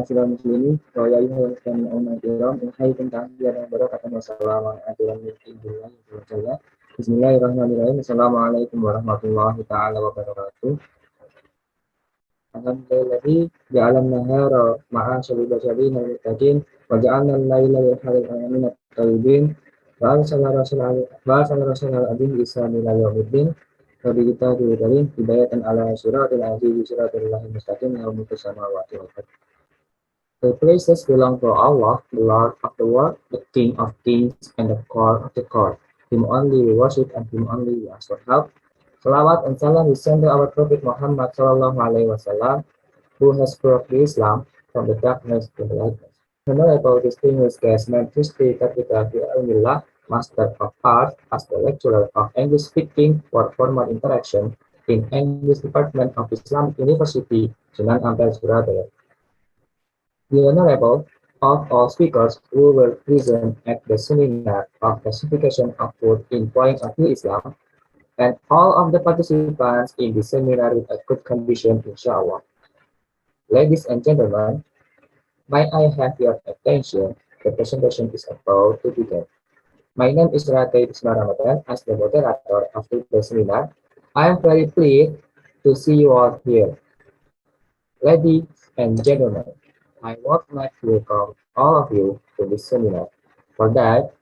ma'asyiral muslimin wa ya ayyuhal mustami'una kiram uhayyikum tahiyatan wa barakatuh wassalamu alaikum. Bismillahirrahmanirrahim. Assalamualaikum warahmatullahi taala wabarakatuh. Alhamdulillahi ja'alan nahara ma'asyaril basyarin wal muttaqin wa ja'alna al-laila min at-tayyibin wa arsala rasulahu abin isani la yawmiddin wa bi kitabil karim hidayatan ala siratil aziz siratil lahil mustaqim wa mulku samawati wal ardh. The praises belong to Allah, the Lord of the world, the King of kings and the Core of the core. Him only we worship and Him only we ask for help. Salawat and salam we send to our Prophet Muhammad sallallahu alaihi wasallam, who has brought Islam from the darkness to the light. Honorable distinguished guest, Mentristy Kapita Al-Millah, Master of Arts, as the lecturer of English speaking for formal interaction in English Department of Islamic University, Sunan Ampel, Surabaya. The Honorable of all speakers who were present at the seminar of classification of food in point of view Islam, and all of the participants in the seminar with a good condition, inshallah. Ladies and gentlemen, may I have your attention? The presentation is about to begin. My name is Rate Bisma Ramadan as the moderator of today's seminar. I am very pleased to see you all here. Ladies and gentlemen, I would like to welcome all of you to this seminar. For that,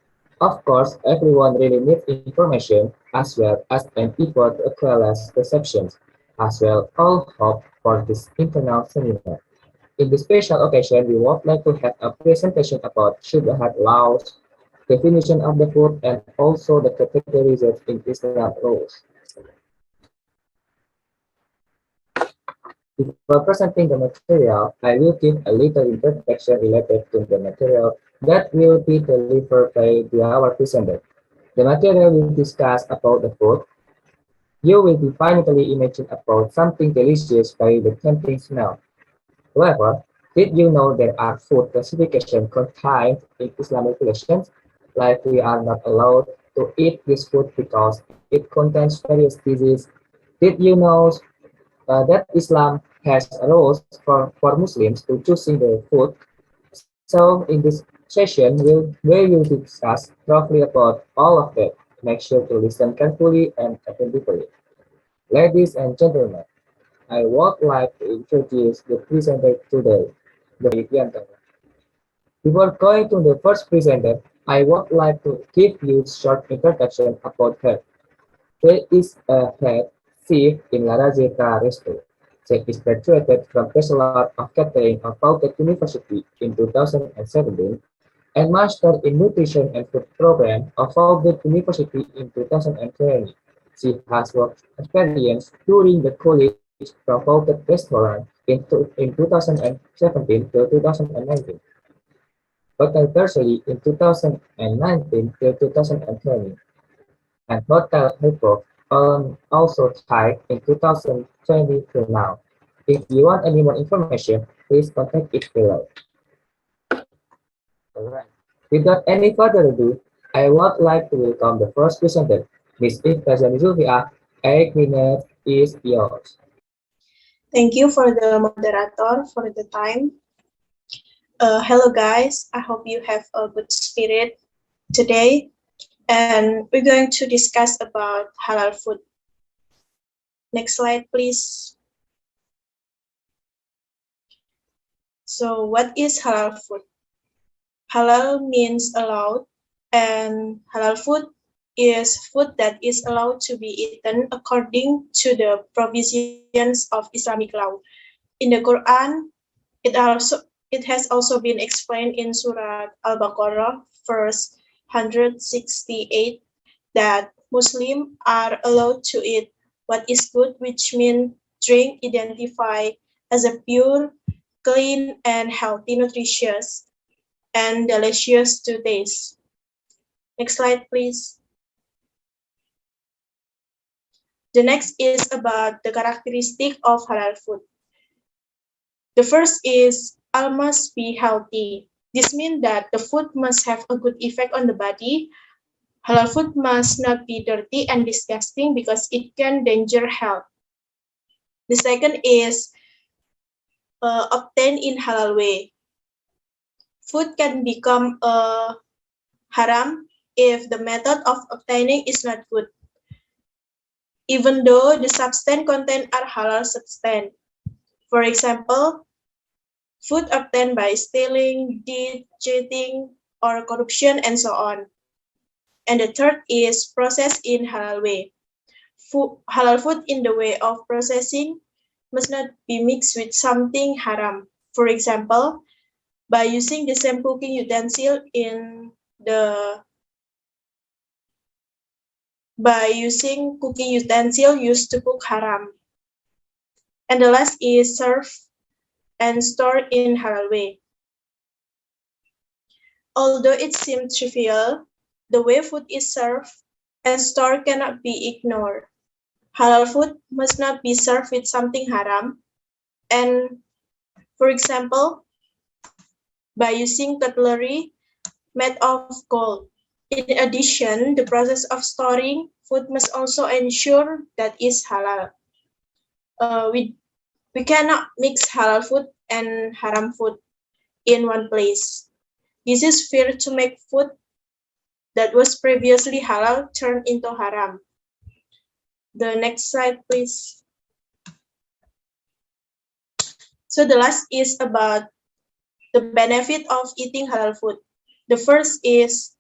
of course, everyone really needs information as well as an effort to equalize perceptions, as well all hope for this internal seminar. In this special occasion, we would like to have a presentation about Shubhat laws, definition of the food, and also the categories in Islam rules. Before presenting the material, I will give a little introduction related to the material that will be delivered by our presenter. The material will discuss about the food. You will be finally imagine about something delicious by the tempting smell. However, did you know there are food classification contained in Islamic regulations? Like we are not allowed to eat this food because it contains various diseases. Did you know that Islam has rules for Muslims to choosing the food? So in this session, we will discuss roughly about all of that. Make sure to listen carefully and attentively. Ladies and gentlemen, I would like to introduce the presenter today, the Vivian. Before going to the first presenter, I would like to give you a short introduction about her. She is a head chef in La Rosetta Resto. She is graduated from Bachelor of Catering of Pauket University in 2017 and Master in Nutrition and Food Program of Pauket University in 2020. She has work experience during the college from Pauket Restaurant in 2017 to 2019. Hotel in 2019 to 2020, and Hotel Hypo also tied in 2020 to now. If you want any more information, please contact it below. Alright. Without any further ado, I would like to welcome the first presenter, Ms. Ifta Zulfia. 8 minutes is yours. Thank you for the moderator for the time. Hello guys, I hope you have a good spirit today, and we're going to discuss about halal food. Next slide, please. So what is halal food? Halal means allowed, and halal food is food that is allowed to be eaten according to the provisions of Islamic law. In the Quran, it has also been explained in Surah Al-Baqarah, verse 168, that Muslims are allowed to eat what is good, which means drink identified as a pure, clean, and healthy, nutritious, and delicious to taste. Next slide, please. The next is about the characteristic of halal food. The first is all must be healthy. This means that the food must have a good effect on the body. Halal food must not be dirty and disgusting because it can danger health. The second is obtained in halal way. Food can become haram if the method of obtaining is not good, even though the substance content are halal substance. For example, food obtained by stealing, cheating, or corruption, and so on. And the third is processed in halal way. Halal food in the way of processing must not be mixed with something haram. For example, by using the same cooking utensil used to cook haram. And the last is serve and store in halal way. Although it seems trivial, the way food is served and stored cannot be ignored. Halal food must not be served with something haram. And for example, by using cutlery made of gold. In addition, the process of storing food must also ensure that it's halal. We cannot mix halal food and haram food in one place. This is fair to make food that was previously halal turn into haram. The next slide, please. So the last is about the benefit of eating halal food. The first is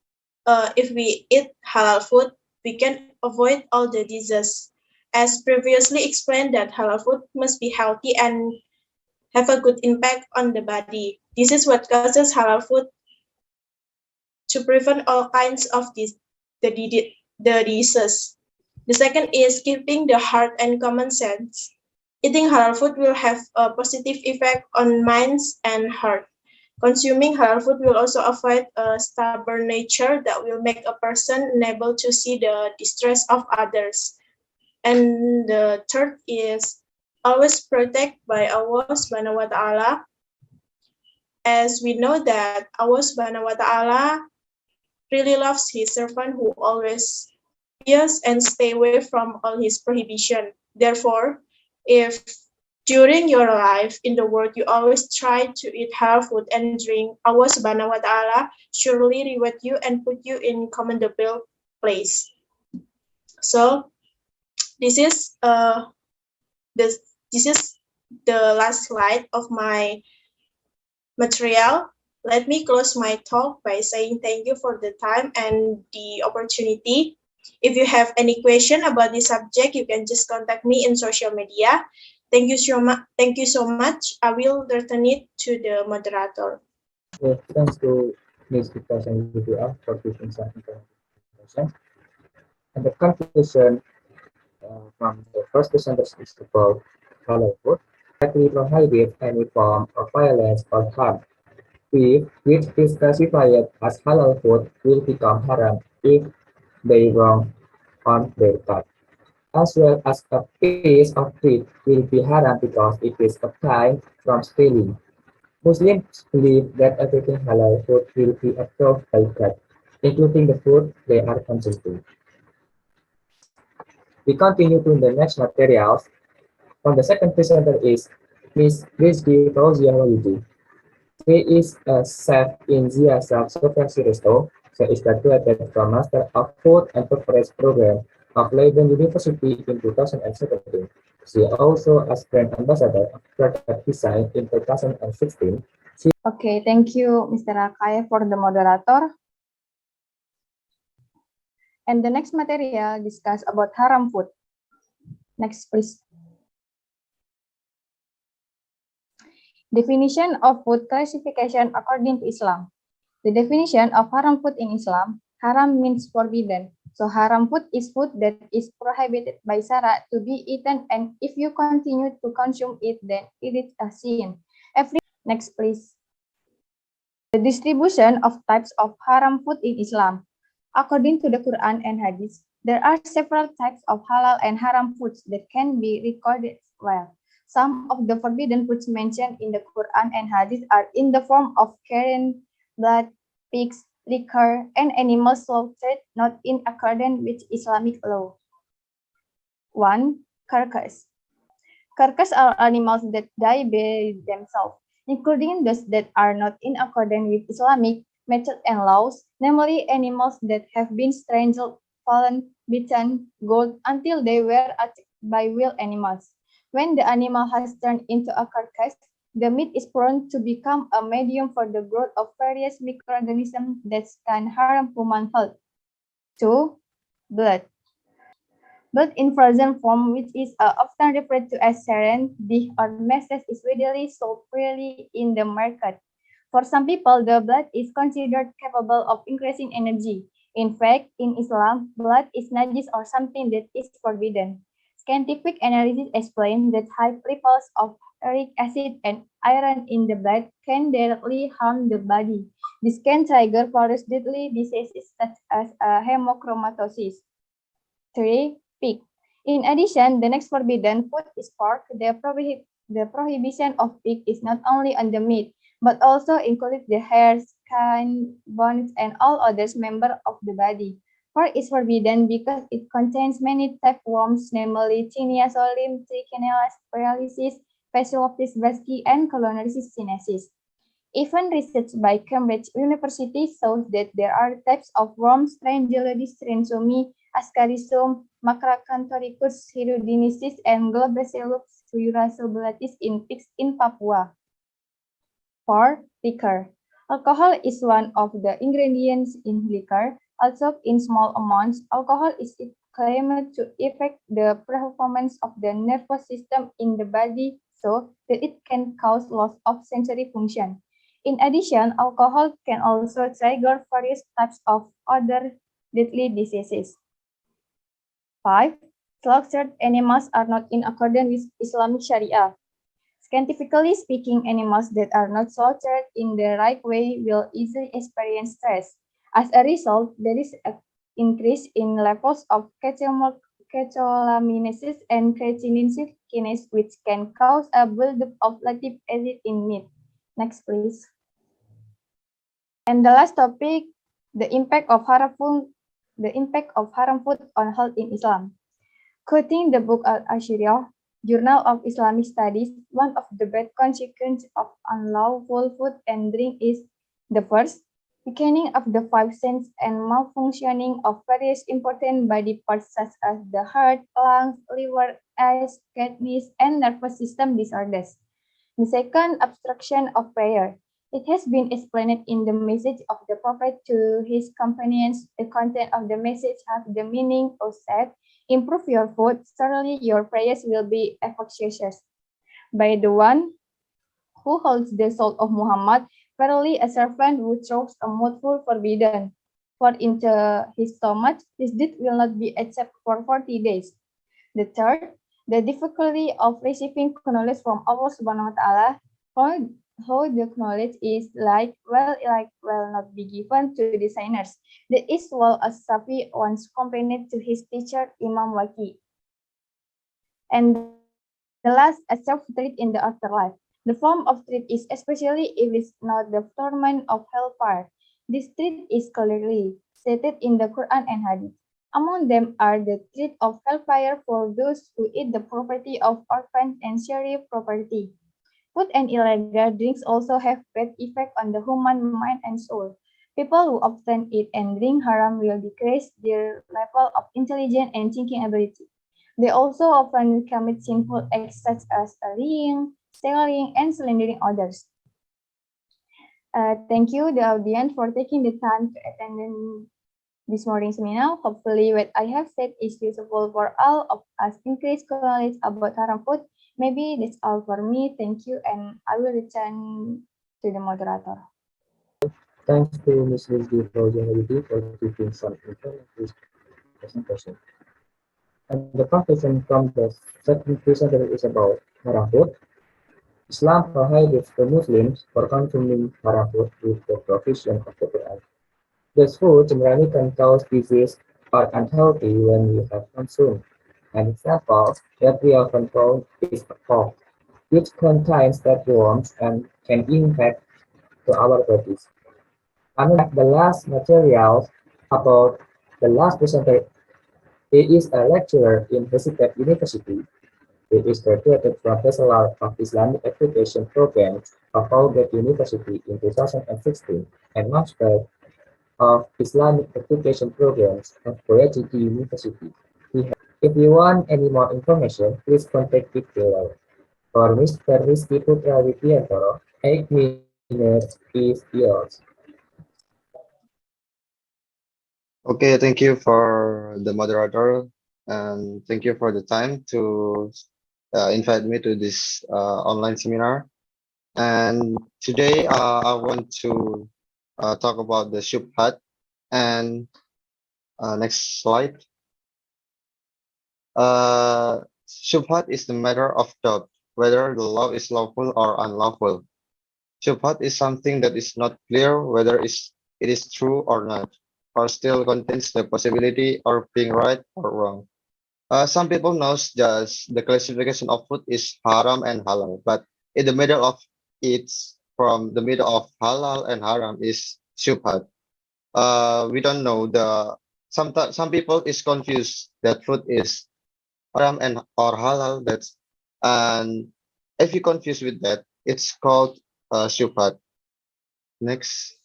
if we eat halal food, we can avoid all the diseases. As previously explained, that halal food must be healthy and have a good impact on the body. This is what causes halal food to prevent all kinds of the diseases. The second is keeping the heart and common sense. Eating halal food will have a positive effect on minds and heart. Consuming halal food will also avoid a stubborn nature that will make a person unable to see the distress of others. And the third is always protect by Allah Subhanahu wa Ta'ala. As we know that Allah Subhanahu wa Ta'ala really loves his servant who always fears and stay away from all his prohibition. Therefore, if during your life in the world you always try to eat halal food and drink, Allah Subhanahu wa Ta'ala surely reward you and put you in commendable place. So this is the last slide of my material. Let me close my talk by saying thank you for the time and the opportunity. If you have any question about this subject, you can just contact me in social media. Thank you so much. Thank you so much. I will return it to the moderator. Thanks to Ms. Vikas and Vidya for giving some information. And the conclusion from the first presenter is about halal food, that we prohibit any form of violence or harm. Which is classified as halal food will become haram if they wrong on their part. As well as a piece of meat will be haram because it is obtained from stealing. Muslims believe that everything halal food will be approved by God, including the food they are consuming. We continue to the next materials. From the second presenter is Ms. Rizky Fauzia Wahyudi. She is a chef in Zia Self-Sufficiency Resto. She is graduated from Master of Food and Beverage Program of Leiden University in 2017. She also as brand ambassador of product design in 2016. Okay, thank you, Mr. Rakai, for the moderator. And the next material discuss about haram food. Next, please. Definition of food classification according to Islam. The definition of haram food in Islam, haram means forbidden. So haram food is food that is prohibited by Sharia to be eaten, and if you continue to consume it, then it is a sin. Next, please. The distribution of types of haram food in Islam. According to the Quran and Hadith, there are several types of halal and haram foods that can be recorded well. Some of the forbidden foods mentioned in the Quran and Hadith are in the form of carrion, blood, pigs, liquor, and animals slaughtered not in accordance with Islamic law. 1. Carcass. Carcass are animals that die by themselves, including those that are not in accordance with Islamic methods and laws, namely animals that have been strangled, fallen, beaten, gored until they were attacked by wild animals. When the animal has turned into a carcass, the meat is prone to become a medium for the growth of various microorganisms that can harm human health. 2. Blood. Blood in frozen form, which is often referred to as sarin, or messes, is readily sold freely in the market. For some people, the blood is considered capable of increasing energy. In fact, in Islam, blood is najis or something that is forbidden. Scientific analysis explains that high levels of uric acid and iron in the blood can directly harm the body. This can trigger various deadly diseases such as hemochromatosis. 3. Pig. In addition, the next forbidden food is pork. The prohibition of pig is not only on the meat, but also includes the hair, skin, bones, and all other members of the body. Pork is forbidden because it contains many tapeworms, namely Taenia solim, Trichinella paralysis, Phaseolopsis basque, and Coloniasis sinensis. Even research by Cambridge University shows that there are types of worms, Strangelodis rhynchomi, Ascarisum, Macracanthorycus hirudinensis, and Globacillus uracobalatis in pigs in Papua. 4. Liquor. Alcohol is one of the ingredients in liquor. Also, in small amounts, alcohol is claimed to affect the performance of the nervous system in the body so that it can cause loss of sensory function. In addition, alcohol can also trigger various types of other deadly diseases. 5. Slaughtered animals are not in accordance with Islamic Sharia. Scientifically speaking, animals that are not slaughtered in the right way will easily experience stress. As a result, there is an increase in levels of catecholaminesis and creatinine kinase, which can cause a buildup of lactic acid in meat. Next, please. And the last topic, the impact of haram food on health in Islam. Quoting the book Al-Ashriah, Journal of Islamic Studies, one of the bad consequences of unlawful food and drink is the first, weakening of the five senses and malfunctioning of various important body parts such as the heart, lungs, liver, eyes, kidneys, and nervous system disorders. The second, obstruction of prayer. It has been explained in the message of the Prophet to his companions. The content of the message has the meaning of said, improve your food, certainly your prayers will be efficacious. By the one who holds the soul of Muhammad, verily a servant who throws a mouthful forbidden. For into his stomach, his deed will not be accepted for 40 days. The third, the difficulty of receiving knowledge from Allah Subhanahu wa Ta'ala, how the knowledge is will not be given to the sinners. The Iswal as-Safi once complained to his teacher Imam Waki. And the last, a self-treat in the afterlife. The form of treat is especially if it's not the torment of hellfire. This treat is clearly stated in the Quran and Hadith. Among them are the treat of hellfire for those who eat the property of orphans and share property. Food and illegal drinks also have bad effect on the human mind and soul. People who often eat and drink haram will decrease their level of intelligence and thinking ability. They also often commit sinful acts such as lying, stealing, and slandering others. Thank you, the audience, for taking the time to attend this morning's seminar. Hopefully, what I have said is useful for all of us. Increase knowledge about haram food. Maybe that's all for me. Thank you, and I will return to the moderator. Thanks to Ms. Lizzie for giving some informative presentation. And the conclusion from the second presenter is about haram food. Islam prohibits the Muslims for consuming haram food with the provision of the Quran. This food generally can cause disease or unhealthy when you have consumed. An example that we often found is pork, which contains tapeworms and can impact to our bodies. Unlike the last materials about the last presenter, he is a lecturer in Hesitate University. It is graduated from Bachelor of Islamic Education program of Colgate University in 2016 and Master of Islamic Education programs of Boyaciki University. If you want any more information, please contact me below. For Mr. Rizky Putra Widiantoro, 8 minutes is yours. Okay, thank you for the moderator, and thank you for the time to invite me to this online seminar. And today I want to talk about the Shubhat. And next slide. Shubhat is the matter of doubt, whether the law is lawful or unlawful. Shubhat is something that is not clear whether it is true or not, or still contains the possibility of being right or wrong. Some people knows just the classification of food is haram and halal, but in the middle of it's from the middle of halal and haram is shubhat. We don't know the some people is confused that food is haram and or halal. That's and if you confuse with that, it's called shubhat. Next,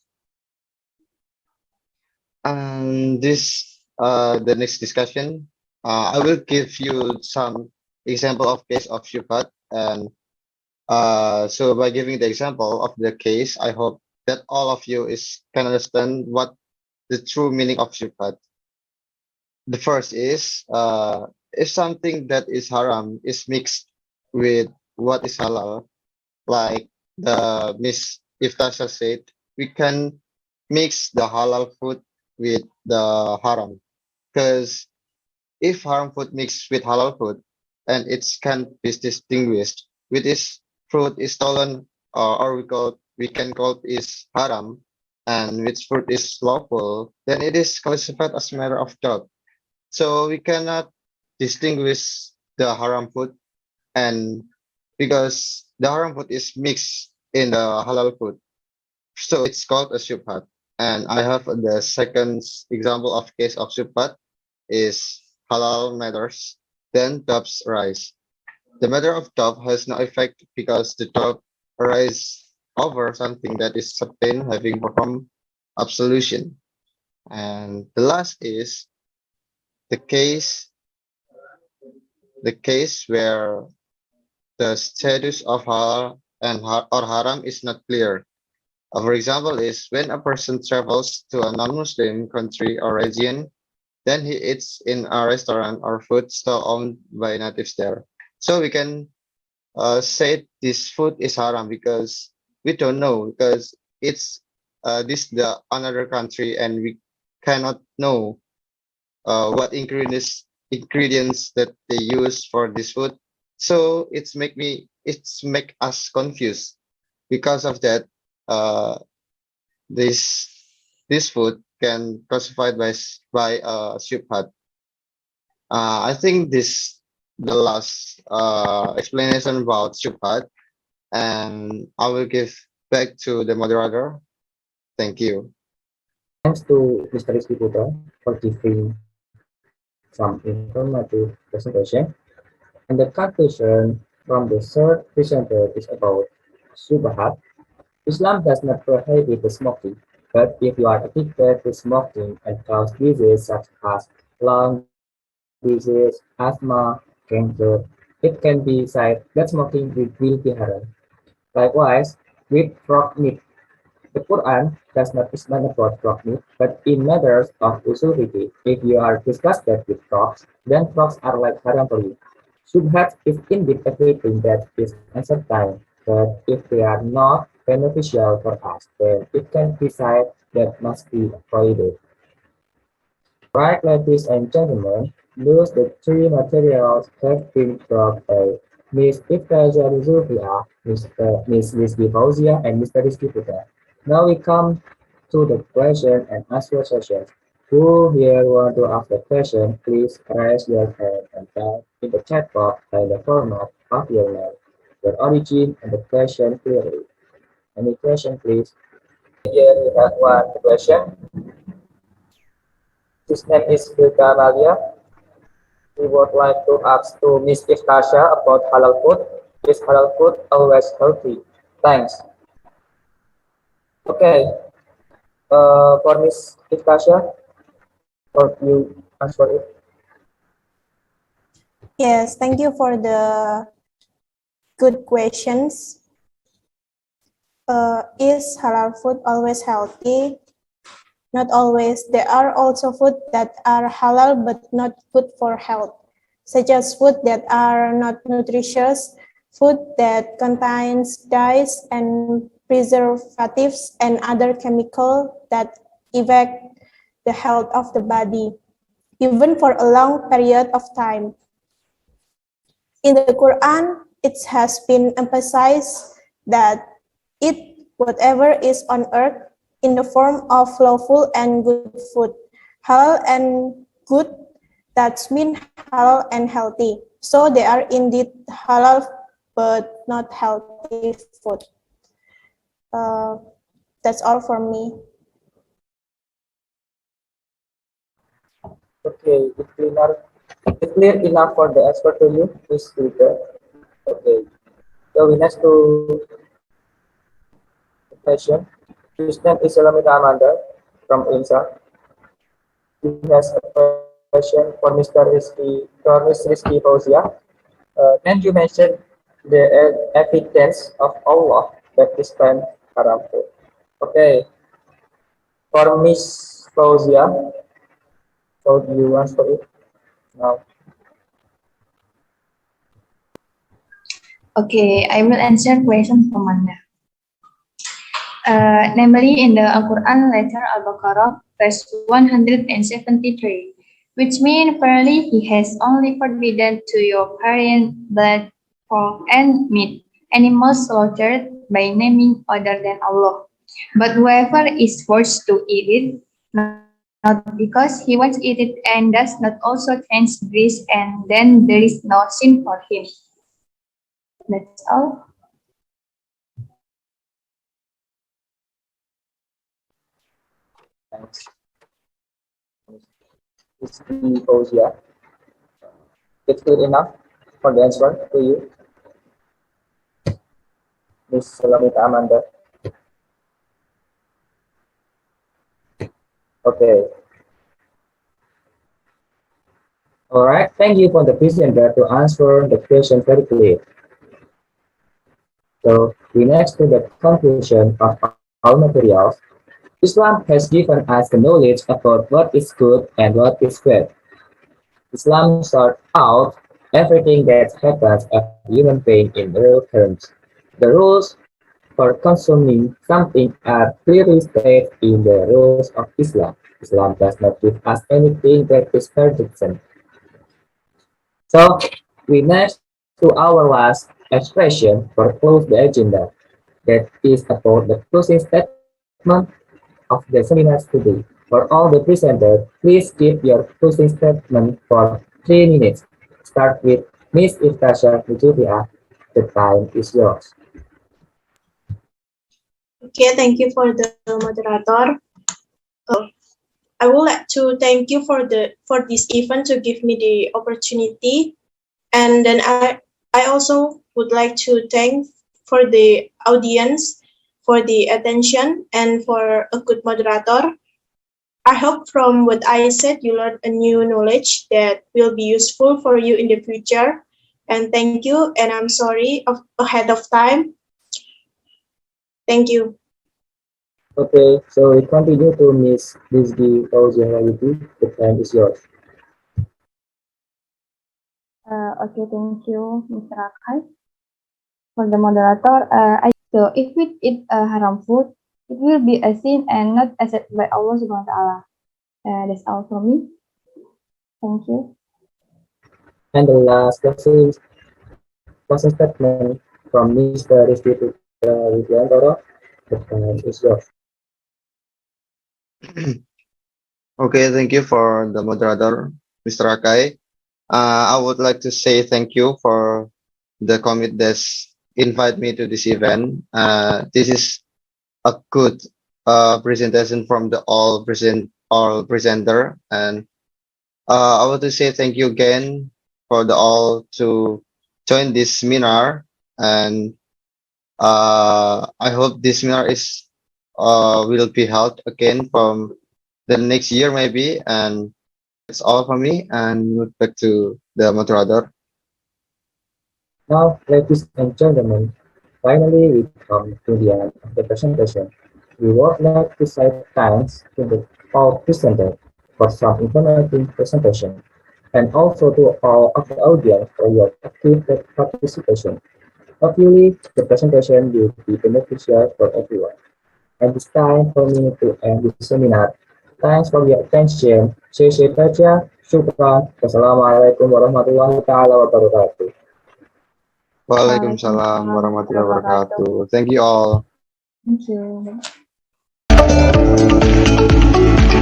and this the next discussion. I will give you some example of case of shubhat, and so by giving the example of the case, I hope that all of you is can understand what the true meaning of shubhat. The first is if something that is haram is mixed with what is halal, like the Miss Iftasha said, we can mix the halal food with the haram. Because if haram food mixed with halal food and it can be distinguished, with this fruit is stolen or we can call it is haram, and which fruit is lawful, then it is classified as a matter of doubt. So we cannot distinguish the haram food, and because the haram food is mixed in the halal food, so it's called a shubhat. And I have the second example of case of shubhat is halal matters. Then doubts arise. The matter of doubt has no effect because the doubt arises over something that is certain having performed absolution. And the last is the case the case where the status of halal and or haram is not clear. For example, is when a person travels to a non-Muslim country or region, then he eats in a restaurant or food stall owned by natives there. So we can say this food is haram because we don't know because it's this the another country and we cannot know what ingredients that they use for this food. So it's make us confused. Because of that, uh, this this food can classified by shubhat. I think this the last explanation about shubhat, and I will give back to the moderator. Thank you. Thanks to Mr. Rizky Putra for giving some informative presentation. And the conclusion from the third presenter is about Subhat. Islam does not prohibit the smoking, but if you are addicted to smoking and cause diseases such as lung disease, asthma, cancer, it can be said that smoking will be haram. Likewise, with frog meat, the Quran does not explain about frog meat, but in matters of usul fiqh, if you are disgusted with frogs, then frogs are like haram for you. Subhat is indeed everything that is uncertain, but if they are not beneficial for us, then it can be said that must be avoided. Right, ladies and gentlemen, those the three materials have been brought by Ms. Iftaja Rizulfia, Ms. Rizky Fauzia, and Mr. Rizky Putra. Now we come to the question and answer session. Who here want to ask a question, please raise your hand and type in the chat box by the format of your name, your origin, and the question clearly. Any question, please? Here we have one question. His name is Hilda Malia. we would like to ask to Miss Iftasha about halal food. Is halal food always healthy? Thanks. Okay, for Miss Iftasha, for you answer it. Yes, thank you for the good questions. Is halal food always healthy? Not always. There are also food that are halal but not good for health, such as food that are not nutritious, food that contains dyes and preservatives and other chemicals that affect the health of the body, even for a long period of time. In the Quran, it has been emphasized that eat whatever is on earth in the form of lawful and good food. Halal and good, that means halal and healthy. So they are indeed halal but not healthy food. Uh, that's all from me. Okay, it's clear enough for the expert to you, Miss Filter. Okay, so we next to the question. Christian Islamita Amanda from INSA. He has a question for Miss Rizky Fauzia. Can you mention the evidence of Allah that is banned haram food? Okay, for Miss Fauzia, so do you answer it now? Okay, I will answer question from Amanda. Namely in the Al-Quran letter Al-Baqarah, verse 173, which means, verily he has only forbidden to your parent blood, pork, and meat, animals slaughtered by naming other than Allah. But whoever is forced to eat it, not because he wants to eat it and does not also transgress, and then there is no sin for him. That's all. Thanks. Rizky Fauzia. It's clear enough for the answer to you, Miss Salamita Amanda. Okay. All right. Thank you for the presenter to answer the question very clear. So we next to the conclusion of our materials. Islam has given us the knowledge about what is good and what is bad. Islam sorts out everything that happens of human being in real terms. The rules for consuming something are clearly stated in the rules of Islam. Islam does not give us anything that is forbidden. So we next to our last expression for close the agenda. That is about the closing statement of the seminar today. For all the presenters, please give your closing statement for 3 minutes. Start with Miss Iftasha Nujubia. The time is yours. Okay, thank you for the moderator. I would like to thank you for this event to give me the opportunity, and then I also would like to thank for the audience for the attention and for a good moderator. I hope from what I said you learned a new knowledge that will be useful for you in the future. And thank you, and I'm sorry ahead of time. Thank you. Okay, so we continue to Miss Rizky Fauzia. The time is yours. Okay, thank you, Mr. Akai. For the moderator, so if we eat haram food, it will be a sin and not accepted by Allah Subhanahu wa Taala. That's all from me. Thank you. And the last closing statement from Mr. Rizky Widiantoro. The time is yours. Okay, thank you for the moderator, Mr. Akai. I would like to say thank you for the commit that's invite me to this event. This is a good presentation from the all presenter, and I want to say thank you again for the all to join this seminar, and I hope this seminar is will be held again from the next year maybe. And that's all from me. And move back to the moderator. Now, ladies and gentlemen, finally we come to the end of the presentation. We would like to say thanks to our presenter for some informative presentation, and also to all of the audience for your active participation. Hopefully, the presentation will be beneficial for everyone. And it's time for me to end this seminar. Thanks for your attention. Saya saja. Syukran. Wassalamualaikum warahmatullahi taala wabarakatuh. Waalaikumsalam warahmatullahi wabarakatuh. Thank you all. Thank you.